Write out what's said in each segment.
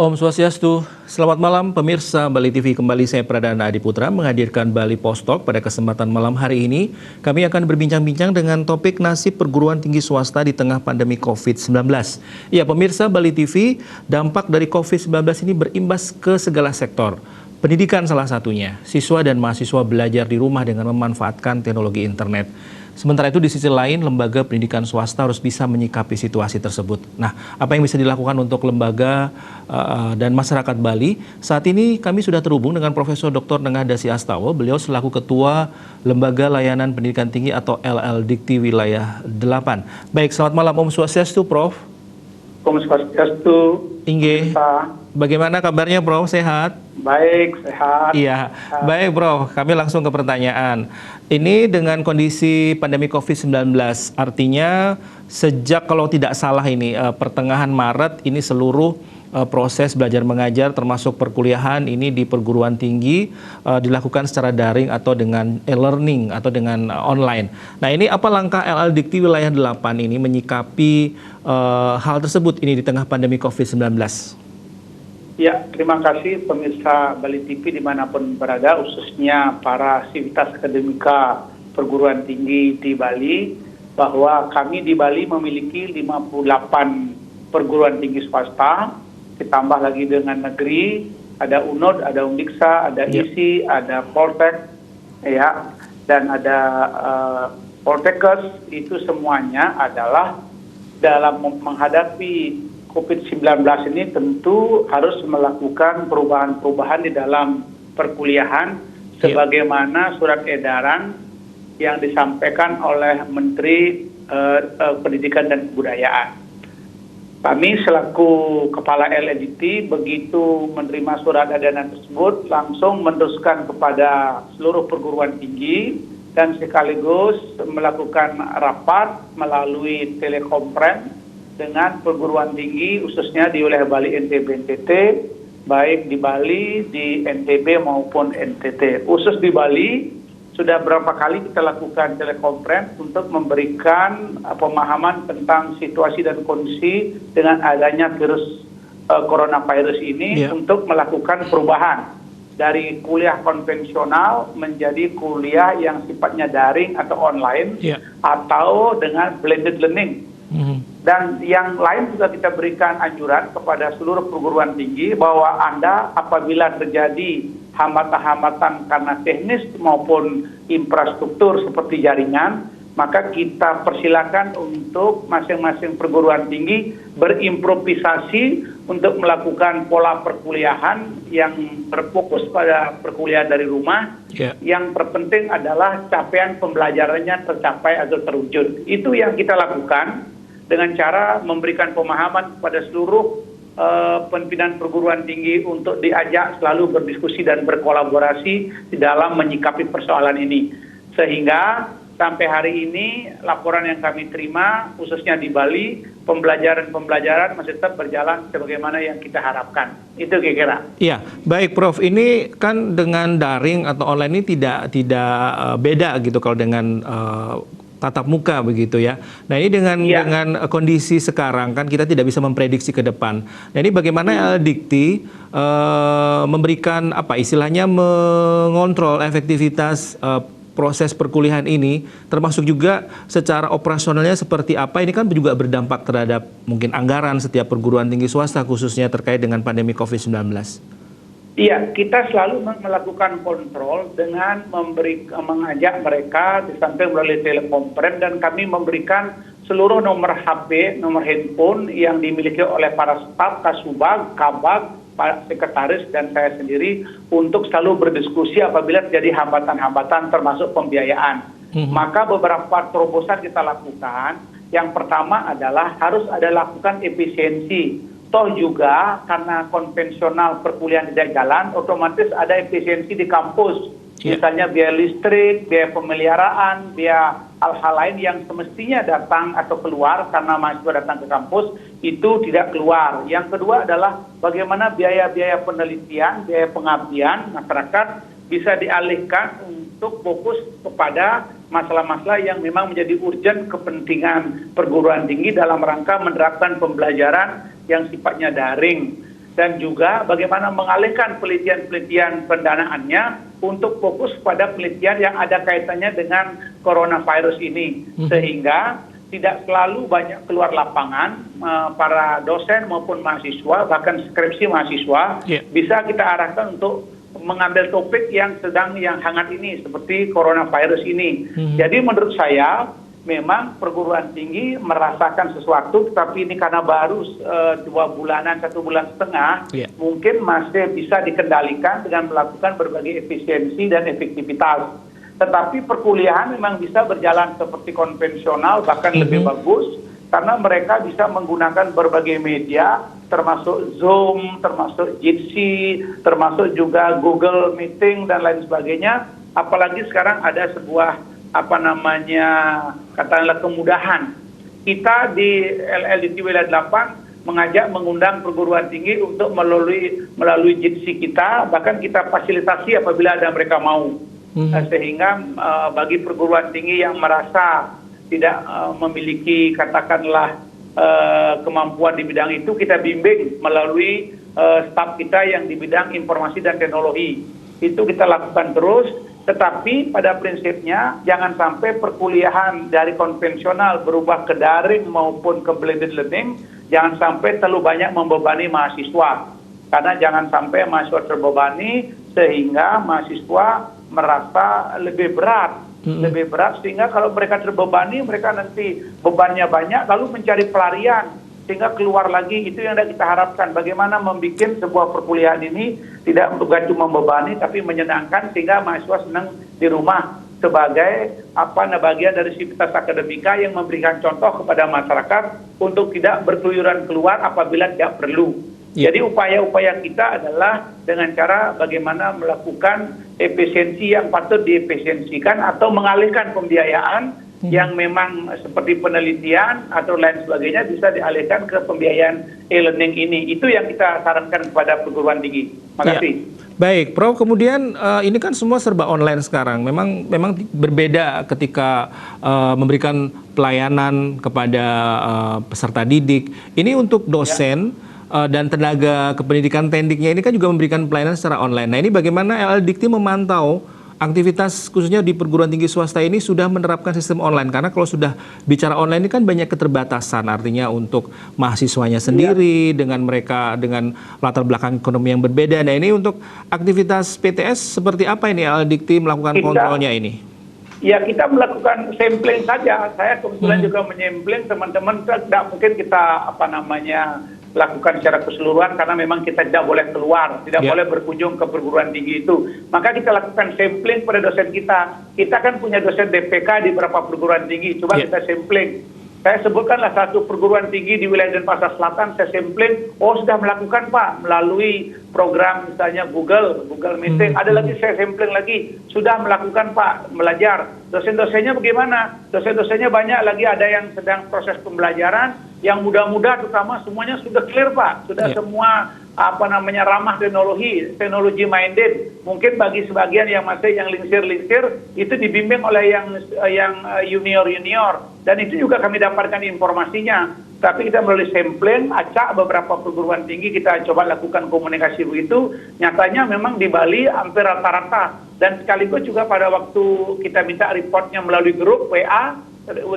Om Swastiastu, selamat malam pemirsa Bali TV. Kembali saya Pradana Adiputra menghadirkan Bali Post Talk pada kesempatan malam hari ini. Kami akan berbincang-bincang dengan topik nasib perguruan tinggi swasta di tengah pandemi COVID-19. Ya pemirsa Bali TV, dampak dari COVID-19 ini berimbas ke segala sektor. Pendidikan salah satunya, siswa dan mahasiswa belajar di rumah dengan memanfaatkan teknologi internet. Sementara itu di sisi lain, lembaga pendidikan swasta harus bisa menyikapi situasi tersebut. Nah, apa yang bisa dilakukan untuk lembaga dan masyarakat Bali? Saat ini kami sudah terhubung dengan Profesor Dr. Nengah Dasi Astawa. Beliau selaku Ketua Lembaga Layanan Pendidikan Tinggi atau LL Dikti Wilayah 8. Baik, selamat malam Om Swastiastu, Prof. Om Swastiastu. Inge, bagaimana kabarnya Prof? Sehat? Baik, sehat. Iya, baik Prof. Kami langsung ke pertanyaan. Ini dengan kondisi pandemi COVID-19, artinya sejak kalau tidak salah ini pertengahan Maret ini seluruh proses belajar mengajar termasuk perkuliahan ini di perguruan tinggi dilakukan secara daring atau dengan e-learning atau dengan online. Nah ini apa langkah LL Dikti Wilayah 8 ini menyikapi hal tersebut ini di tengah pandemi COVID-19? Ya, terima kasih pemirsa Bali TV dimanapun berada, khususnya para sivitas akademika perguruan tinggi di Bali, bahwa kami di Bali memiliki 58 perguruan tinggi swasta, ditambah lagi dengan negeri, ada UNOD, ada Undiksa, ada ISI, ada Poltek, ya, dan ada Poltekkes. Itu semuanya adalah dalam menghadapi COVID-19 ini tentu harus melakukan perubahan-perubahan di dalam perkuliahan sebagaimana surat edaran yang disampaikan oleh Menteri Pendidikan dan Kebudayaan. Kami selaku Kepala LLDT begitu menerima surat edaran tersebut langsung meneruskan kepada seluruh perguruan tinggi dan sekaligus melakukan rapat melalui telekonferensi dengan perguruan tinggi khususnya di wilayah Bali, NTB, NTT, baik di Bali, di NTB maupun NTT. Khusus di Bali, sudah berapa kali kita lakukan telekonferensi untuk memberikan pemahaman tentang situasi dan kondisi dengan adanya virus coronavirus ini untuk melakukan perubahan dari kuliah konvensional menjadi kuliah yang sifatnya daring atau online atau dengan blended learning. Dan yang lain juga kita berikan anjuran kepada seluruh perguruan tinggi bahwa Anda apabila terjadi hambatan-hambatan karena teknis maupun infrastruktur seperti jaringan, maka kita persilakan untuk masing-masing perguruan tinggi berimprovisasi untuk melakukan pola perkuliahan yang berfokus pada perkuliahan dari rumah. Yang terpenting adalah capaian pembelajarannya tercapai atau terwujud. Itu yang kita lakukan dengan cara memberikan pemahaman kepada seluruh pimpinan perguruan tinggi untuk diajak selalu berdiskusi dan berkolaborasi di dalam menyikapi persoalan ini. Sehingga sampai hari ini laporan yang kami terima khususnya di Bali, pembelajaran masih tetap berjalan sebagaimana yang kita harapkan. Itu kira-kira. Iya, baik Prof. Ini kan dengan daring atau online ini tidak beda gitu kalau dengan tatap muka begitu ya. Nah ini dengan kondisi sekarang kan kita tidak bisa memprediksi ke depan. Nah ini bagaimana Dikti memberikan apa istilahnya mengontrol efektivitas proses perkuliahan ini, termasuk juga secara operasionalnya seperti apa, ini kan juga berdampak terhadap mungkin anggaran setiap perguruan tinggi swasta khususnya terkait dengan pandemi COVID-19. Iya, kita selalu melakukan kontrol dengan mengajak mereka di samping melalui telekonferensi dan kami memberikan seluruh nomor HP, nomor handphone yang dimiliki oleh para staf, Kasubag, Kabag, Pak Sekretaris dan saya sendiri untuk selalu berdiskusi apabila terjadi hambatan-hambatan termasuk pembiayaan. Maka beberapa terobosan kita lakukan. Yang pertama adalah harus ada lakukan efisiensi. Toh juga karena konvensional perkuliahan tidak jalan, otomatis ada efisiensi di kampus. Misalnya biaya listrik, biaya pemeliharaan, biaya hal-hal lain yang semestinya datang atau keluar karena mahasiswa datang ke kampus, itu tidak keluar. Yang kedua adalah bagaimana biaya-biaya penelitian, biaya pengabdian masyarakat bisa dialihkan untuk fokus kepada masalah-masalah yang memang menjadi urgent kepentingan perguruan tinggi dalam rangka menerapkan pembelajaran yang sifatnya daring. dan juga bagaimana mengalihkan penelitian-penelitian pendanaannya untuk fokus pada penelitian yang ada kaitannya dengan coronavirus ini, sehingga tidak selalu banyak keluar lapangan para dosen maupun mahasiswa, bahkan skripsi mahasiswa bisa kita arahkan untuk mengambil topik yang hangat ini seperti coronavirus ini. Jadi menurut saya memang perguruan tinggi merasakan sesuatu, tapi ini karena baru 1,5 bulan, mungkin masih bisa dikendalikan dengan melakukan berbagai efisiensi dan efektivitas. Tetapi perkuliahan memang bisa berjalan seperti konvensional, bahkan lebih bagus, karena mereka bisa menggunakan berbagai media, termasuk Zoom, termasuk Jitsi, termasuk juga Google Meeting, dan lain sebagainya. Apalagi sekarang ada sebuah katakanlah kemudahan. Kita di LLDT Wilayah 8 mengundang perguruan tinggi untuk melalui Jitsi kita, bahkan kita fasilitasi apabila ada mereka mau. Sehingga bagi perguruan tinggi yang merasa tidak memiliki katakanlah kemampuan di bidang itu, kita bimbing melalui staf kita yang di bidang informasi dan teknologi. Itu kita lakukan terus. Tetapi pada prinsipnya jangan sampai perkuliahan dari konvensional berubah ke daring maupun ke blended learning, jangan sampai terlalu banyak membebani mahasiswa. Karena jangan sampai mahasiswa terbebani sehingga mahasiswa merasa lebih berat sehingga kalau mereka terbebani, mereka nanti bebannya banyak lalu mencari pelarian sehingga keluar lagi. Itu yang kita harapkan, bagaimana membuat sebuah perkuliahan ini tidak cuma membebani tapi menyenangkan, sehingga mahasiswa senang di rumah sebagai bagian dari sivitas akademika yang memberikan contoh kepada masyarakat untuk tidak berkeluyuran keluar apabila tidak perlu. Jadi upaya-upaya kita adalah dengan cara bagaimana melakukan efisiensi yang patut diefisiensikan atau mengalihkan pembiayaan yang memang seperti penelitian atau lain sebagainya bisa dialihkan ke pembiayaan e-learning ini. Itu yang kita sarankan kepada perguruan tinggi. Terima kasih. Baik, Prof. Kemudian ini kan semua serba online sekarang. Memang berbeda ketika memberikan pelayanan kepada peserta didik. Ini untuk dosen dan tenaga kependidikan tendiknya ini kan juga memberikan pelayanan secara online. Nah, ini bagaimana LLDikti memantau aktivitas khususnya di perguruan tinggi swasta ini sudah menerapkan sistem online? Karena kalau sudah bicara online ini kan banyak keterbatasan, artinya untuk mahasiswanya sendiri dengan latar belakang ekonomi yang berbeda. Nah, ini untuk aktivitas PTS seperti apa ini LLDikti melakukan kontrolnya ini? Ya, kita melakukan sampling saja. Saya kebetulan juga menyampling teman-teman. Tidak mungkin kita lakukan secara keseluruhan karena memang kita tidak boleh keluar, tidak boleh berkunjung ke perguruan tinggi itu. Maka kita lakukan sampling pada dosen kita. Kita kan punya dosen DPK di beberapa perguruan tinggi. Coba kita sampling. Saya sebutkanlah satu perguruan tinggi di wilayah Denpasar Selatan, saya sampling, sudah melakukan Pak, melalui program misalnya Google Meeting. Ada lagi saya sampling lagi, sudah melakukan Pak, belajar. Dosen-dosennya bagaimana? Dosen-dosennya banyak lagi, ada yang sedang proses pembelajaran, yang muda-muda terutama semuanya sudah clear Pak, sudah semua ramah teknologi minded. Mungkin bagi sebagian yang masih yang lingsir itu dibimbing oleh yang junior, dan itu juga kami dapatkan informasinya. Tapi kita melalui sampling, acak beberapa perguruan tinggi kita coba lakukan komunikasi begitu. Nyatanya memang di Bali hampir rata-rata, dan sekaligus juga pada waktu kita minta reportnya melalui grup WA,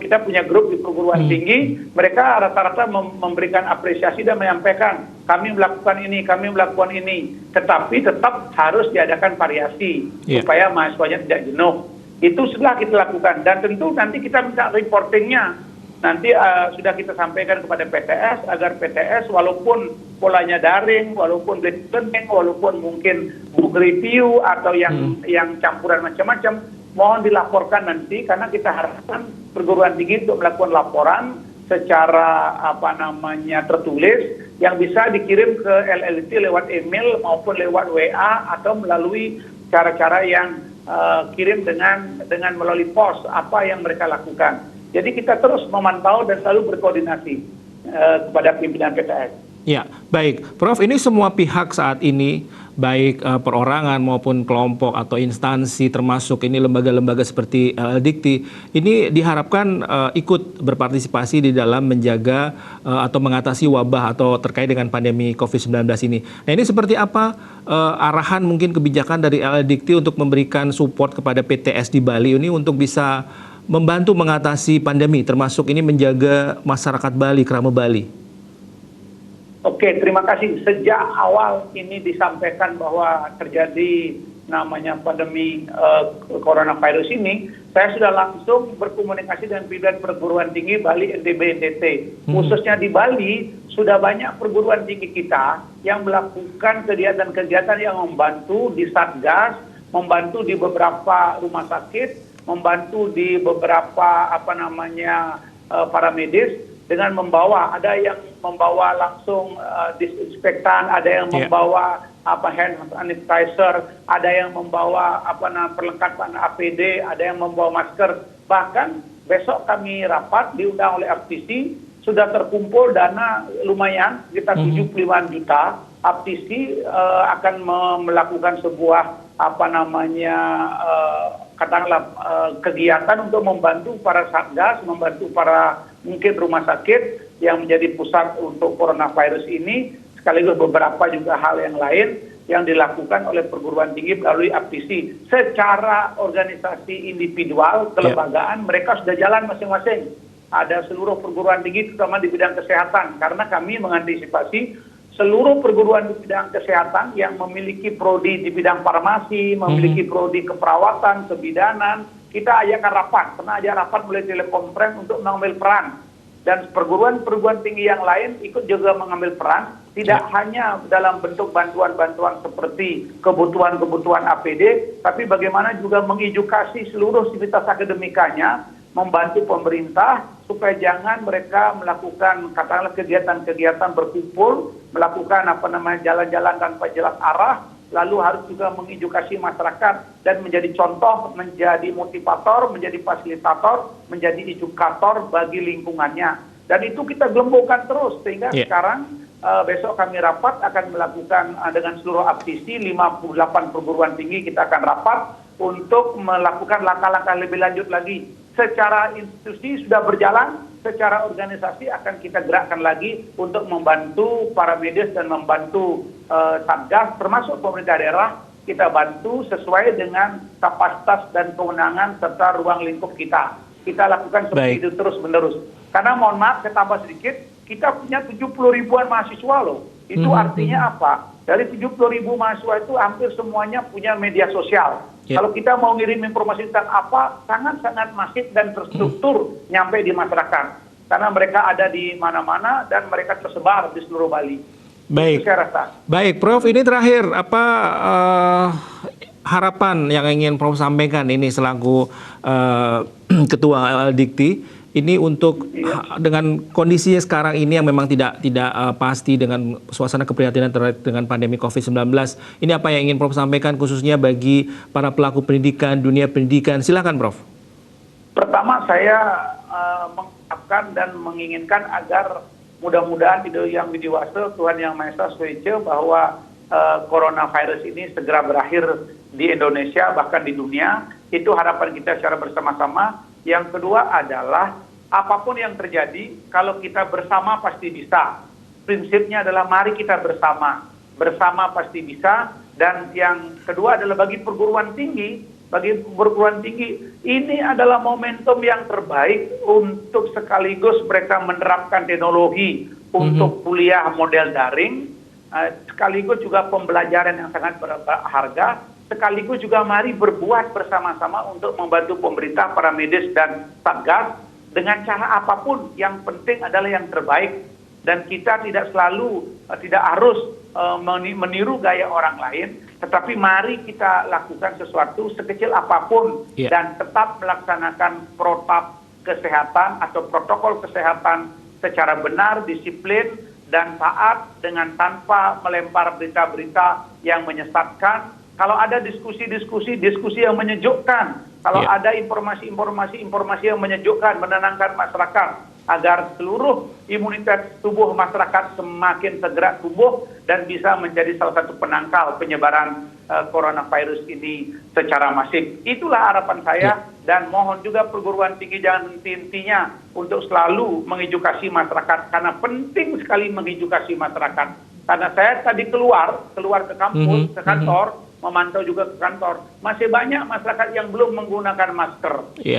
kita punya grup di perguruan tinggi, mereka rata-rata memberikan apresiasi dan menyampaikan kami melakukan ini, tetapi tetap harus diadakan variasi supaya mahasiswanya tidak jenuh. Itu sudah kita lakukan, dan tentu nanti kita minta reportingnya. Nanti sudah kita sampaikan kepada PTS agar PTS walaupun polanya daring, walaupun learning, walaupun mungkin book review atau yang campuran macam-macam, mohon dilaporkan nanti, karena kita harapkan perguruan tinggi untuk melakukan laporan secara tertulis yang bisa dikirim ke LLDT lewat email maupun lewat WA atau melalui cara-cara yang kirim dengan melalui pos apa yang mereka lakukan. Jadi kita terus memantau dan selalu berkoordinasi kepada pimpinan PTS. Ya, baik. Prof, ini semua pihak saat ini, baik perorangan maupun kelompok atau instansi, termasuk ini lembaga-lembaga seperti LLDIKTI, ini diharapkan ikut berpartisipasi di dalam menjaga atau mengatasi wabah atau terkait dengan pandemi COVID-19 ini. Nah, ini seperti apa arahan mungkin kebijakan dari LLDIKTI untuk memberikan support kepada PTS di Bali ini untuk bisa membantu mengatasi pandemi, termasuk ini menjaga masyarakat Bali, kerama Bali? Oke, terima kasih. Sejak awal ini disampaikan bahwa terjadi namanya pandemi coronavirus ini, saya sudah langsung berkomunikasi dengan pimpinan perguruan tinggi Bali, NTB, NTT. Khususnya di Bali, sudah banyak perguruan tinggi kita yang melakukan kegiatan-kegiatan yang membantu di Satgas, membantu di beberapa rumah sakit, membantu di beberapa para medis, dengan membawa, ada yang membawa langsung disinfektan, ada yang membawa hand sanitizer, ada yang membawa perlengkapan APD, ada yang membawa masker. Bahkan besok kami rapat diundang oleh FTC, sudah terkumpul dana lumayan sekitar 75 juta. FTC akan melakukan sebuah kegiatan untuk membantu para satgas, membantu para mungkin rumah sakit yang menjadi pusat untuk coronavirus ini, sekaligus beberapa juga hal yang lain yang dilakukan oleh perguruan tinggi melalui FTC. Secara organisasi individual, kelembagaan, mereka sudah jalan masing-masing. Ada seluruh perguruan tinggi, terutama di bidang kesehatan, karena kami mengantisipasi seluruh perguruan di bidang kesehatan yang memiliki prodi di bidang farmasi, memiliki prodi keperawatan, kebidanan, kita ajakkan rapat, pernah aja rapat mulai telekonferensi untuk mengambil peran. Dan perguruan-perguruan tinggi yang lain ikut juga mengambil peran, tidak hanya dalam bentuk bantuan-bantuan seperti kebutuhan-kebutuhan APD, tapi bagaimana juga mengedukasi seluruh sivitas akademikanya, membantu pemerintah supaya jangan mereka melakukan katakanlah kegiatan-kegiatan berkumpul, melakukan jalan-jalan tanpa jelas arah, lalu harus juga mengedukasi masyarakat dan menjadi contoh, menjadi motivator, menjadi fasilitator, menjadi edukator bagi lingkungannya. Dan itu kita gelembungkan terus sehingga sekarang besok kami rapat akan melakukan dengan seluruh FTC 58 perguruan tinggi kita akan rapat untuk melakukan langkah-langkah lebih lanjut lagi. Secara institusi sudah berjalan, secara organisasi akan kita gerakkan lagi untuk membantu para medis dan membantu Satgas, termasuk pemerintah daerah, kita bantu sesuai dengan kapasitas dan kewenangan serta ruang lingkup kita. Kita lakukan seperti itu terus-menerus. Karena mohon maaf, saya tambah sedikit, kita punya 70 ribuan mahasiswa loh. Itu artinya apa? Dari 70 ribu mahasiswa itu hampir semuanya punya media sosial. Kalau kita mau ngirim informasi tentang apa, sangat-sangat masif dan terstruktur nyampe di masyarakat. Karena mereka ada di mana-mana dan mereka tersebar di seluruh Bali. Baik, baik, Prof. Ini terakhir apa harapan yang ingin Prof sampaikan ini selaku Ketua LLDIKTI ini untuk dengan kondisinya sekarang ini yang memang tidak pasti dengan suasana keprihatinan terkait dengan pandemi COVID-19. Ini apa yang ingin Prof sampaikan khususnya bagi para pelaku pendidikan, dunia pendidikan? Silakan, Prof. Pertama, saya mengharapkan dan menginginkan agar mudah-mudahan yang dewasa Tuhan Yang Maha Esa swece bahwa coronavirus ini segera berakhir di Indonesia bahkan di dunia. Itu harapan kita secara bersama-sama. Yang kedua adalah apapun yang terjadi, kalau kita bersama pasti bisa. Prinsipnya adalah mari kita bersama. Bersama pasti bisa. Dan yang kedua adalah bagi perguruan tinggi, ini adalah momentum yang terbaik untuk sekaligus mereka menerapkan teknologi untuk kuliah model daring, sekaligus juga pembelajaran yang sangat berharga, sekaligus juga mari berbuat bersama-sama untuk membantu pemerintah, para medis dan Satgas dengan cara apapun. Yang penting adalah yang terbaik, dan kita tidak harus meniru gaya orang lain, tetapi mari kita lakukan sesuatu sekecil apapun dan tetap melaksanakan protap kesehatan atau protokol kesehatan secara benar, disiplin, dan taat dengan tanpa melempar berita-berita yang menyesatkan. Kalau ada diskusi yang menyejukkan, kalau ada informasi yang menyejukkan, menenangkan masyarakat, agar seluruh imunitas tubuh masyarakat semakin segera tumbuh dan bisa menjadi salah satu penangkal penyebaran coronavirus ini secara masif. Itulah harapan saya dan mohon juga perguruan tinggi jangan henti-hentinya untuk selalu mengedukasi masyarakat karena penting sekali mengedukasi masyarakat. Karena saya tadi keluar ke kampus, ke kantor, memantau juga ke kantor, masih banyak masyarakat yang belum menggunakan masker.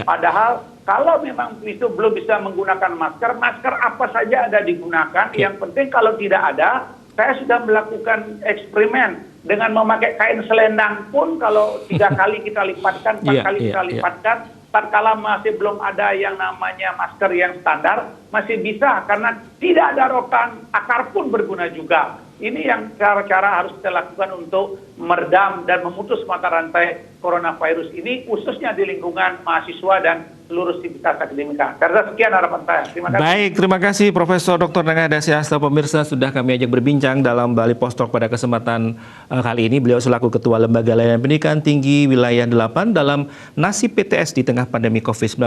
Padahal kalau memang itu belum bisa menggunakan masker, masker apa saja ada digunakan. Yang penting kalau tidak ada, saya sudah melakukan eksperimen dengan memakai kain selendang pun kalau 3 kali kita lipatkan, 4 kali kita lipatkan, tatkala masih belum ada yang namanya masker yang standar, masih bisa karena tidak ada rotan, akar pun berguna juga. Ini yang cara-cara harus kita lakukan untuk meredam dan memutus mata rantai coronavirus ini, khususnya di lingkungan mahasiswa dan seluruh sivitas akademika. Karena sekian harapan saya. Terima kasih. Baik, terima kasih Profesor Dr. Nengah Dasyahasta. Pemirsa, sudah kami ajak berbincang dalam Bali Post Talk pada kesempatan kali ini. Beliau selaku Ketua Lembaga Layanan Pendidikan Tinggi Wilayah 8 dalam nasib PTS di tengah pandemi COVID-19.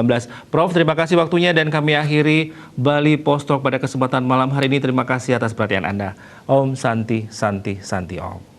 Prof, terima kasih waktunya dan kami akhiri Bali Post Talk pada kesempatan malam hari ini. Terima kasih atas perhatian Anda. Om Santi Santi Santi Om.